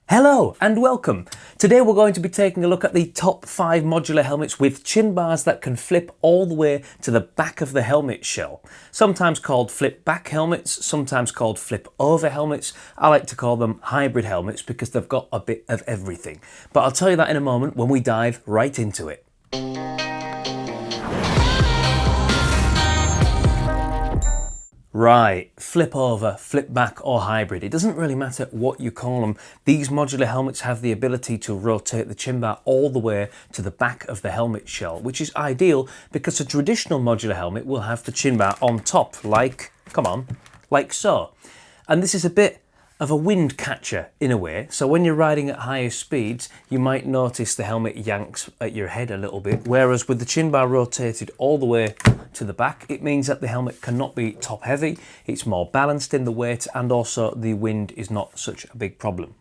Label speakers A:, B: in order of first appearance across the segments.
A: Hello and welcome. Today we're going to be taking a look at the top 5 modular helmets with chin bars that can flip all the way to the back of the helmet shell. Sometimes called flip-back helmets, sometimes called flip-over helmets. I like to call them hybrid helmets because they've got a bit of everything. But I'll tell you that in a moment when we dive right into it. Right, flip over, flip back or hybrid. It doesn't really matter what you call them. These modular helmets have the ability to rotate the chin bar all the way to the back of the helmet shell, which is ideal because a traditional modular helmet will have the chin bar on top, like so. And this is a bit of a wind catcher in a way, so when you're riding at higher speeds you might notice the helmet yanks at your head a little bit, whereas with the chin bar rotated all the way to the back it means that the helmet cannot be top heavy, it's more balanced in the weight, and also the wind is not such a big problem.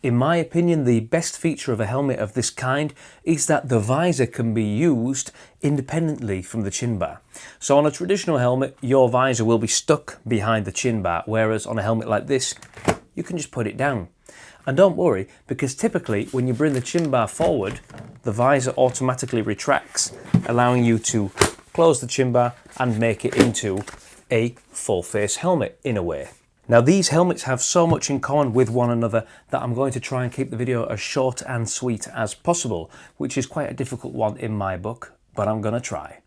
A: In my opinion, the best feature of a helmet of this kind is that the visor can be used independently from the chin bar. So on a traditional helmet, your visor will be stuck behind the chin bar, whereas on a helmet like this, you can just put it down. And don't worry, because typically when you bring the chin bar forward, the visor automatically retracts, allowing you to close the chin bar and make it into a full face helmet in a way. Now these helmets have so much in common with one another that I'm going to try and keep the video as short and sweet as possible, which is quite a difficult one in my book, but I'm going to try.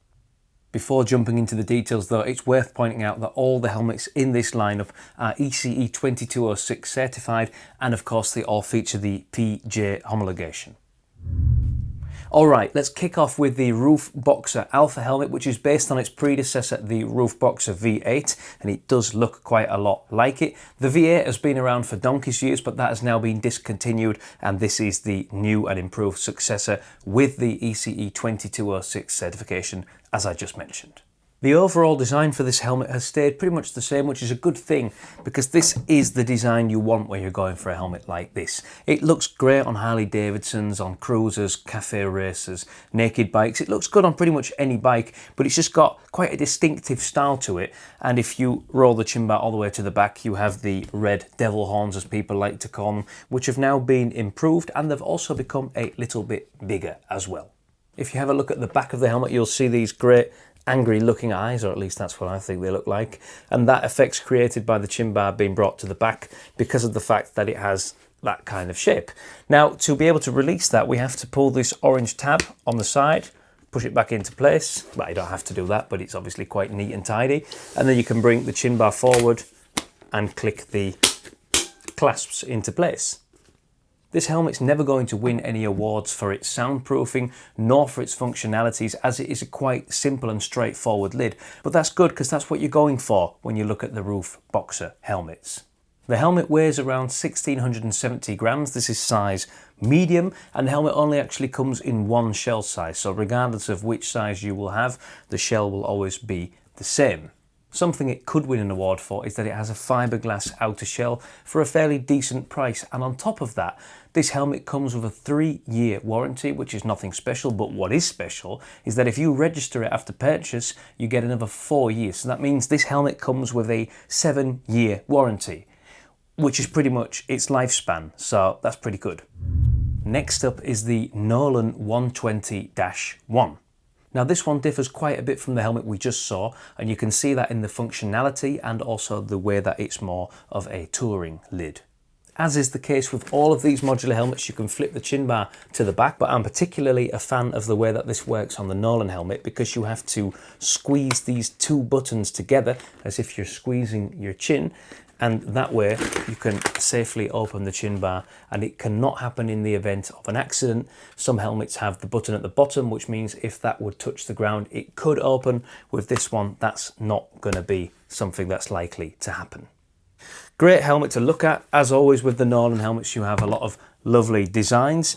A: Before jumping into the details though, it's worth pointing out that all the helmets in this lineup are ECE 2206 certified, and of course they all feature the PJ homologation. Alright, let's kick off with the Roof Boxer Alpha helmet, which is based on its predecessor, the Roof Boxer V8, and it does look quite a lot like it. The V8 has been around for donkey's years, but that has now been discontinued, and this is the new and improved successor with the ECE 2206 certification, as I just mentioned. The overall design for this helmet has stayed pretty much the same, which is a good thing because this is the design you want when you're going for a helmet like this. It looks great on Harley Davidsons, on cruisers, cafe racers, naked bikes. It looks good on pretty much any bike, but it's just got quite a distinctive style to it. And if you roll the chin bar all the way to the back, you have the red devil horns, as people like to call them, which have now been improved, and they've also become a little bit bigger as well. If you have a look at the back of the helmet, you'll see these great angry looking eyes, or at least that's what I think they look like, and that effect's created by the chin bar being brought to the back because of the fact that it has that kind of shape. Now, to be able to release that, we have to pull this orange tab on the side, push it back into place. Well, you don't have to do that, but it's obviously quite neat and tidy, and then you can bring the chin bar forward and click the clasps into place. This helmet's never going to win any awards for its soundproofing, nor for its functionalities, as it is a quite simple and straightforward lid. But that's good because that's what you're going for when you look at the Roof Boxer helmets. The helmet weighs around 1670 grams. This is size medium, and the helmet only actually comes in one shell size. So regardless of which size you will have, the shell will always be the same. Something it could win an award for is that it has a fiberglass outer shell for a fairly decent price, and on top of that, this helmet comes with a 3-year warranty, which is nothing special, but what is special is that if you register it after purchase, you get another 4 years. So that means this helmet comes with a 7-year warranty, which is pretty much its lifespan, so that's pretty good. Next up is the Nolan N120-1. Now this one differs quite a bit from the helmet we just saw, and you can see that in the functionality and also the way that it's more of a touring lid. As is the case with all of these modular helmets, you can flip the chin bar to the back, but I'm particularly a fan of the way that this works on the Nolan helmet because you have to squeeze these two buttons together as if you're squeezing your chin, and that way you can safely open the chin bar, and it cannot happen in the event of an accident. Some helmets have the button at the bottom, which means if that would touch the ground it could open. With this one, that's not going to be something that's likely to happen. Great helmet to look at. As always with the Nolan helmets, you have a lot of lovely designs.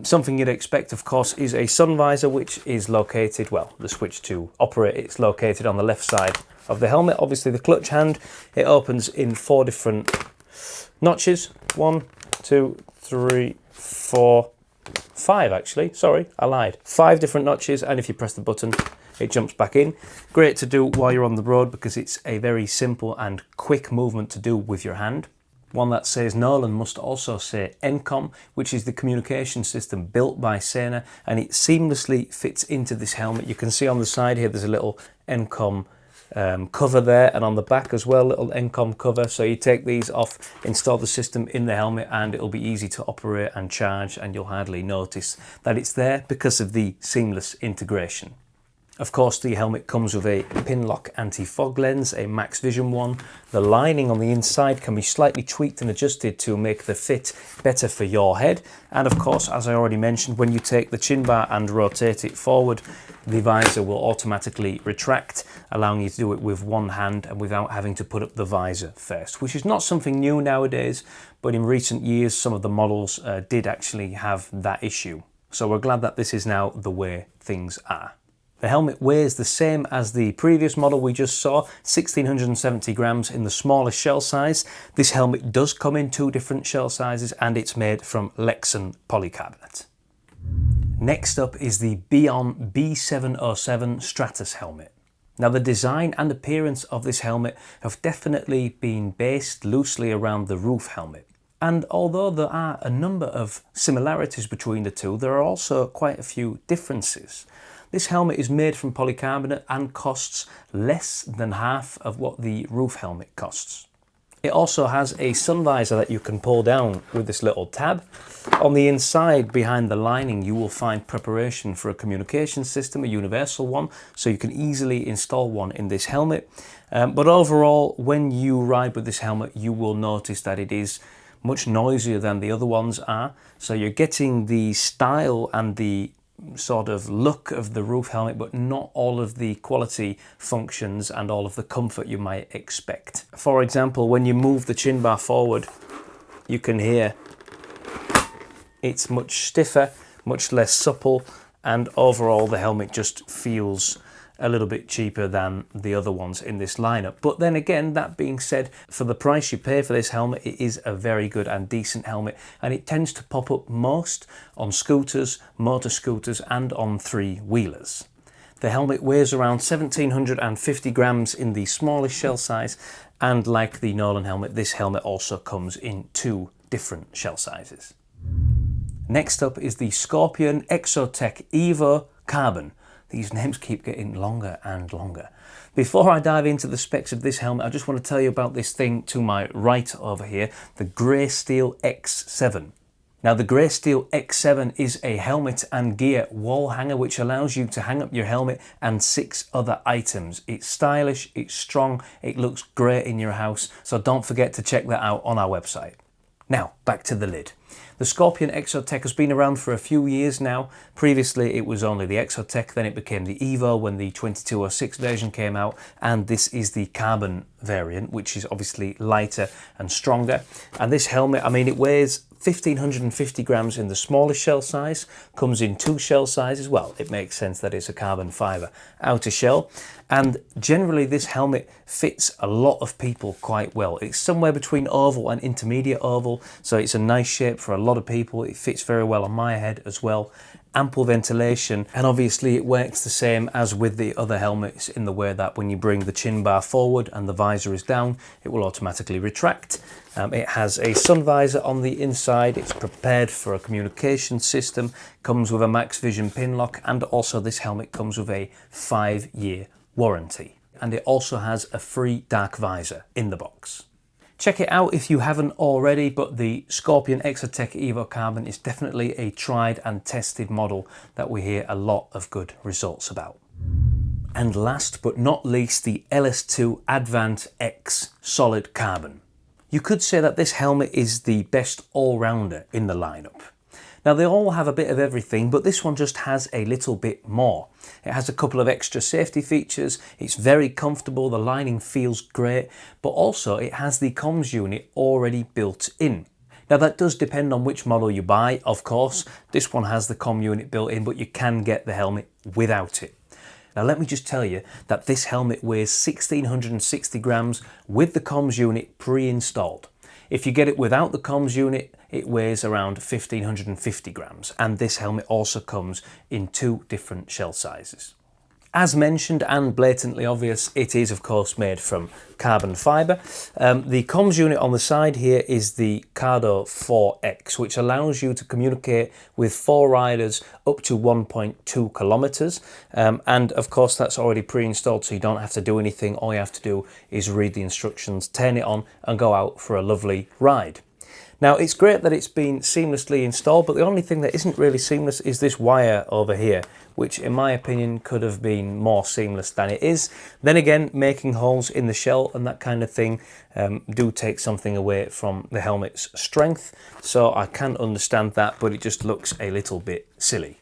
A: Something you'd expect, of course, is a sun visor, which is located, well, the switch to operate, it's located on the left side of the helmet. Obviously the clutch hand, it opens in 4 different notches. 1, 2, 3, 4, 5 actually, sorry, I lied. 5 different notches, and if you press the button, it jumps back in. Great to do while you're on the road because it's a very simple and quick movement to do with your hand. One that says Nolan must also say ENCOM, which is the communication system built by Sena, and it seamlessly fits into this helmet. You can see on the side here there's a little ENCOM cover there, and on the back as well, little ENCOM cover. So you take these off, install the system in the helmet, and it'll be easy to operate and charge, and you'll hardly notice that it's there because of the seamless integration. Of course, the helmet comes with a pin-lock anti-fog lens, a max vision one. The lining on the inside can be slightly tweaked and adjusted to make the fit better for your head. And of course, as I already mentioned, when you take the chin bar and rotate it forward, the visor will automatically retract, allowing you to do it with one hand and without having to put up the visor first, which is not something new nowadays, but in recent years, some of the models did actually have that issue. So we're glad that this is now the way things are. The helmet weighs the same as the previous model we just saw, 1670 grams in the smallest shell size. This helmet does come in 2 different shell sizes, and it's made from Lexan polycarbonate. Next up is the Beon B707 Stratos helmet. Now, the design and appearance of this helmet have definitely been based loosely around the roof helmet. And although there are a number of similarities between the two, there are also quite a few differences. This helmet is made from polycarbonate and costs less than half of what the roof helmet costs. It also has a sun visor that you can pull down with this little tab. On the inside, behind the lining, you will find preparation for a communication system, a universal one, so you can easily install one in this helmet. But overall, when you ride with this helmet, you will notice that it is much noisier than the other ones are. So you're getting the style and the sort of look of the roof helmet, but not all of the quality functions and all of the comfort you might expect. For example, when you move the chin bar forward, you can hear it's much stiffer, much less supple, and overall the helmet just feels a little bit cheaper than the other ones in this lineup. But then again, that being said, for the price you pay for this helmet, it is a very good and decent helmet, and it tends to pop up most on scooters, motor scooters, and on 3-wheelers. The helmet weighs around 1750 grams in the smallest shell size, and like the Nolan helmet, this helmet also comes in 2 different shell sizes. Next up is the Scorpion EXO-TECH Evo Carbon. These names keep getting longer and longer. Before I dive into the specs of this helmet, I just want to tell you about this thing to my right over here, the Grey Steel X7. Now, the Grey Steel X7 is a helmet and gear wall hanger which allows you to hang up your helmet and 6 other items. It's stylish, it's strong, it looks great in your house, so don't forget to check that out on our website. Now, back to the lid. The Scorpion EXO-TECH has been around for a few years now. Previously it was only the EXO-TECH, then it became the Evo when the 2206 version came out, and this is the carbon variant, which is obviously lighter and stronger. And this helmet, I mean, it weighs 1550 grams in the smallest shell size, comes in 2 shell sizes. Well, it makes sense that it's a carbon fiber outer shell, and generally this helmet fits a lot of people quite well. It's somewhere between oval and intermediate oval, so it's a nice shape for a lot of people. It fits very well on my head as well. Ample ventilation, and obviously it works the same as with the other helmets in the way that when you bring the chin bar forward and the visor is down, it will automatically retract. It has a sun visor on the inside. It's prepared for a communication system, comes with a max vision pin lock, and also this helmet comes with a 5-year warranty. And it also has a free dark visor in the box. Check it out if you haven't already, but the Scorpion EXO-TECH Evo Carbon is definitely a tried and tested model that we hear a lot of good results about. And last but not least, the LS2 Advant X Solid Carbon. You could say that this helmet is the best all-rounder in the lineup. Now, they all have a bit of everything, but this one just has a little bit more. It has a couple of extra safety features, it's very comfortable, the lining feels great, but also it has the comms unit already built in. Now, that does depend on which model you buy, of course. This one has the comm unit built in, but you can get the helmet without it. Now, let me just tell you that this helmet weighs 1660 grams with the comms unit pre-installed. If you get it without the comms unit, it weighs around 1550 grams, and this helmet also comes in 2 different shell sizes. As mentioned and blatantly obvious, it is of course made from carbon fibre. The comms unit on the side here is the Cardo 4X, which allows you to communicate with 4 riders up to 1.2 kilometers. And of course that's already pre-installed, so you don't have to do anything. All you have to do is read the instructions, turn it on and go out for a lovely ride. Now, it's great that it's been seamlessly installed, but the only thing that isn't really seamless is this wire over here, which in my opinion could have been more seamless than it is. Then again, making holes in the shell and that kind of thing do take something away from the helmet's strength, so I can understand that, but it just looks a little bit silly.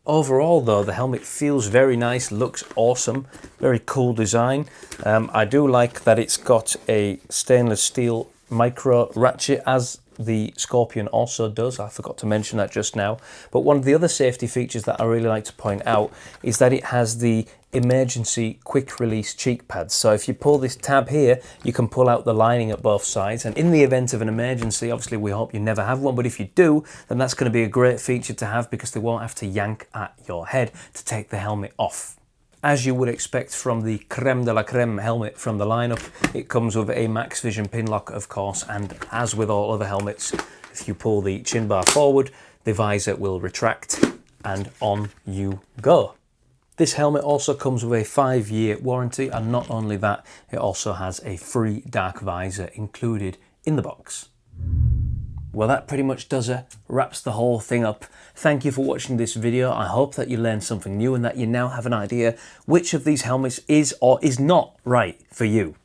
A: Overall though, the helmet feels very nice, looks awesome, very cool design. I do like that it's got a stainless steel micro ratchet, as the Scorpion also does. I forgot to mention that just now. But one of the other safety features that I really like to point out is that it has the emergency quick release cheek pads. So if you pull this tab here, you can pull out the lining at both sides, and in the event of an emergency, obviously we hope you never have one, but if you do, then that's going to be a great feature to have, because they won't have to yank at your head to take the helmet off. As you would expect from the creme de la creme helmet from the lineup, it comes with a Max Vision pin lock, of course, and as with all other helmets, if you pull the chin bar forward, the visor will retract and on you go. This helmet also comes with a 5-year warranty, and not only that, it also has a free dark visor included in the box. Well, that pretty much wraps the whole thing up. Thank you for watching this video. I hope that you learned something new and that you now have an idea which of these helmets is or is not right for you.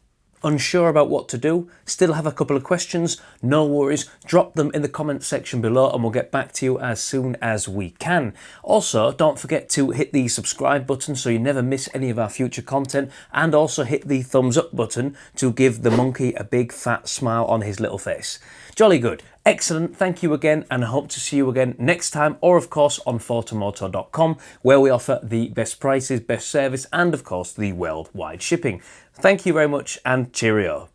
A: Unsure about what to do? Still have a couple of questions? No worries, drop them in the comments section below and we'll get back to you as soon as we can. Also, don't forget to hit the subscribe button so you never miss any of our future content, and also hit the thumbs up button to give the monkey a big fat smile on his little face. Jolly good. Excellent, thank you again, and I hope to see you again next time, or of course on photomoto.com, where we offer the best prices, best service, and of course the worldwide shipping. Thank you very much, and cheerio.